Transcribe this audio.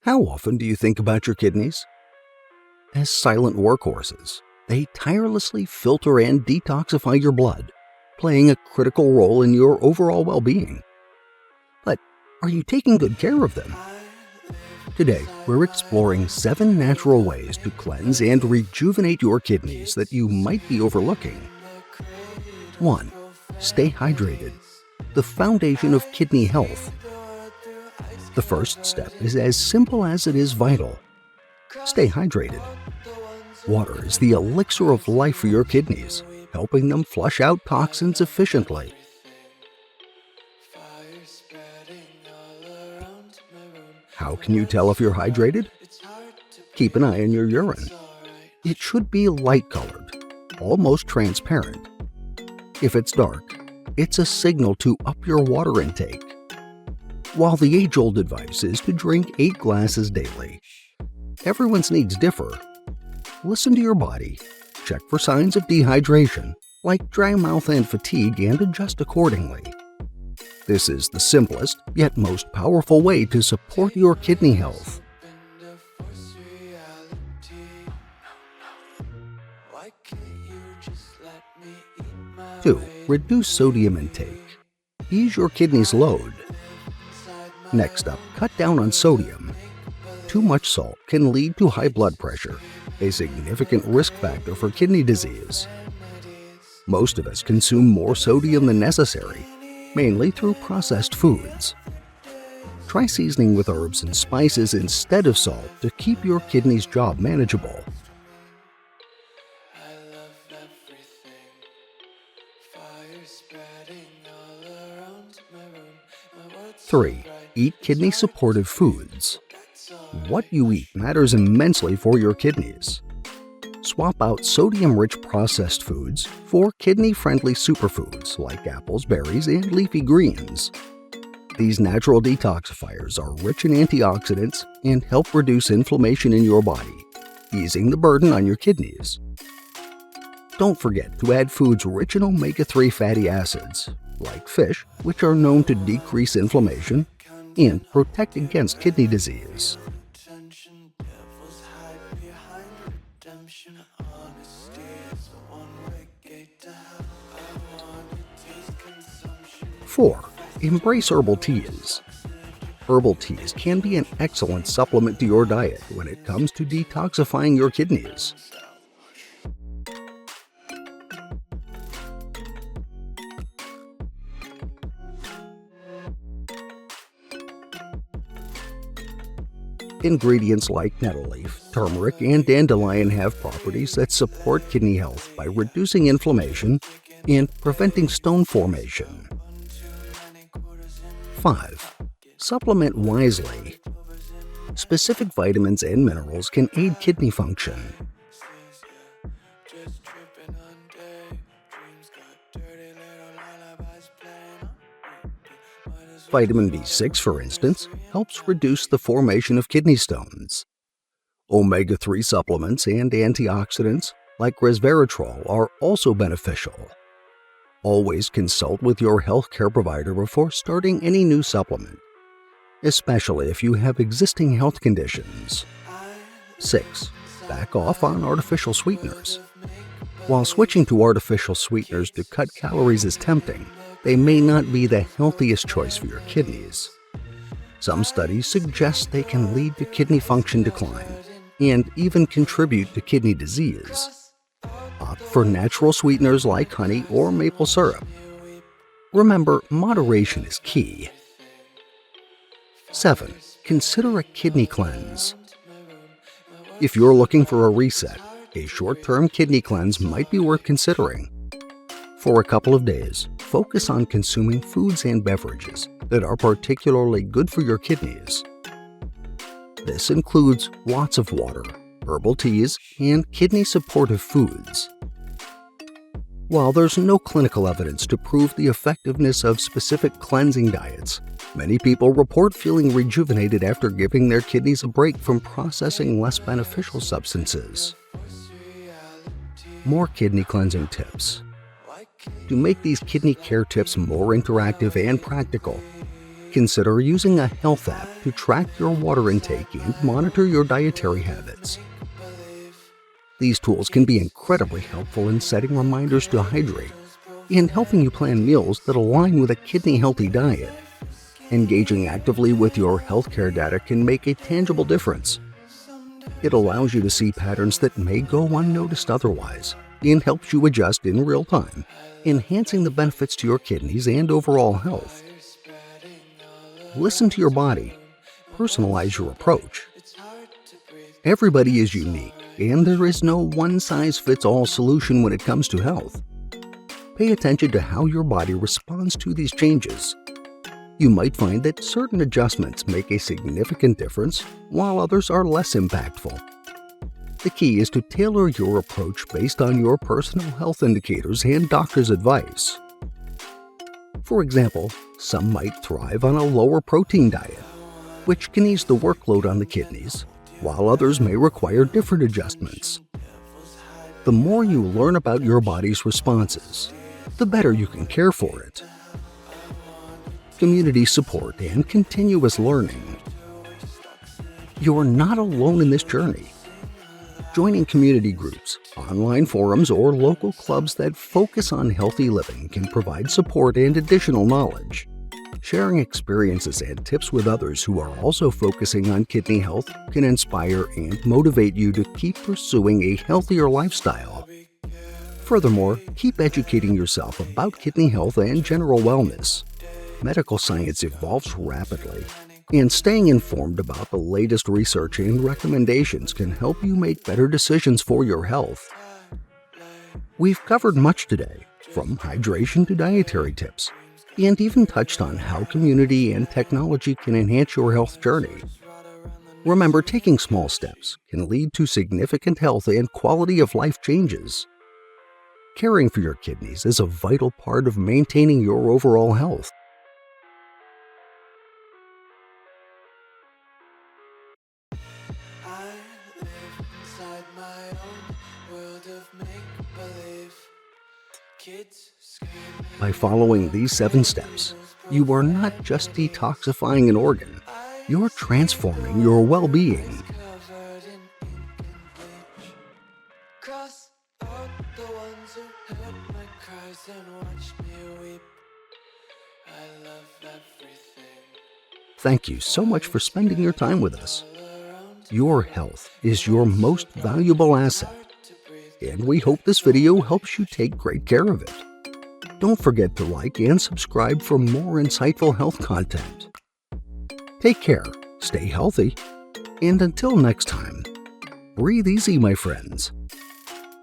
How often do you think about your kidneys? As silent workhorses, they tirelessly filter and detoxify your blood, playing a critical role in your overall well-being. But are you taking good care of them? Today, we're exploring 7 natural ways to cleanse and rejuvenate your kidneys that you might be overlooking. 1. Stay hydrated, the foundation of kidney health. The first step is as simple as it is vital. Stay hydrated. Water is the elixir of life for your kidneys, helping them flush out toxins efficiently. How can you tell if you're hydrated? Keep an eye on your urine. It should be light-colored, almost transparent. If it's dark, it's a signal to up your water intake. While the age-old advice is to drink 8 glasses daily, everyone's needs differ. Listen to your body. Check for signs of dehydration, like dry mouth and fatigue, and adjust accordingly. This is the simplest, yet most powerful way to support your kidney health. 2. Reduce sodium intake. Ease your kidneys' load. Next up, cut down on sodium. Too much salt can lead to high blood pressure, a significant risk factor for kidney disease. Most of us consume more sodium than necessary, mainly through processed foods. Try seasoning with herbs and spices instead of salt to keep your kidneys' job manageable. 3. Eat kidney-supportive foods. What you eat matters immensely for your kidneys. Swap out sodium-rich processed foods for kidney-friendly superfoods like apples, berries, and leafy greens. These natural detoxifiers are rich in antioxidants and help reduce inflammation in your body, easing the burden on your kidneys. Don't forget to add foods rich in omega-3 fatty acids, like fish, which are known to decrease inflammation and protect against kidney disease. 4. Embrace herbal teas. Herbal teas can be an excellent supplement to your diet when it comes to detoxifying your kidneys. Ingredients like nettle leaf, turmeric, and dandelion have properties that support kidney health by reducing inflammation and preventing stone formation. 5. Supplement wisely. Specific vitamins and minerals can aid kidney function. Vitamin B6, for instance, helps reduce the formation of kidney stones. Omega-3 supplements and antioxidants, like resveratrol, are also beneficial. Always consult with your healthcare provider before starting any new supplement, especially if you have existing health conditions. 6. Back off on artificial sweeteners. While switching to artificial sweeteners to cut calories is tempting, they may not be the healthiest choice for your kidneys. Some studies suggest they can lead to kidney function decline and even contribute to kidney disease. Opt for natural sweeteners like honey or maple syrup. Remember, moderation is key. 7. Consider a kidney cleanse. If you're looking for a reset, a short-term kidney cleanse might be worth considering. For a couple of days, focus on consuming foods and beverages that are particularly good for your kidneys. This includes lots of water, herbal teas, and kidney-supportive foods. While there's no clinical evidence to prove the effectiveness of specific cleansing diets, many people report feeling rejuvenated after giving their kidneys a break from processing less beneficial substances. More kidney cleansing tips. To make these kidney care tips more interactive and practical, Consider using a health app to track your water intake and monitor your dietary habits. These tools can be incredibly helpful in setting reminders to hydrate and helping you plan meals that align with a kidney-healthy diet. Engaging actively with your healthcare data can make a tangible difference. It allows you to see patterns that may go unnoticed otherwise and helps you adjust in real time, enhancing the benefits to your kidneys and overall health. Listen to your body. Personalize your approach. Everybody is unique, and there is no one-size-fits-all solution when it comes to health. Pay attention to how your body responds to these changes. You might find that certain adjustments make a significant difference, while others are less impactful. The key is to tailor your approach based on your personal health indicators and doctor's advice. For example, some might thrive on a lower protein diet, which can ease the workload on the kidneys, while others may require different adjustments. The more you learn about your body's responses, the better you can care for it. Community support and continuous learning. You're not alone in this journey. Joining community groups, online forums, or local clubs that focus on healthy living can provide support and additional knowledge. Sharing experiences and tips with others who are also focusing on kidney health can inspire and motivate you to keep pursuing a healthier lifestyle. Furthermore, keep educating yourself about kidney health and general wellness. Medical science evolves rapidly, and staying informed about the latest research and recommendations can help you make better decisions for your health. We've covered much today, from hydration to dietary tips, and even touched on how community and technology can enhance your health journey. Remember, taking small steps can lead to significant health and quality of life changes. Caring for your kidneys is a vital part of maintaining your overall health. By following these 7 steps, you are not just detoxifying an organ, you're transforming your well-being. Thank you so much for spending your time with us. Your health is your most valuable asset, and we hope this video helps you take great care of it. Don't forget to like and subscribe for more insightful health content. Take care, stay healthy, and until next time, breathe easy, my friends.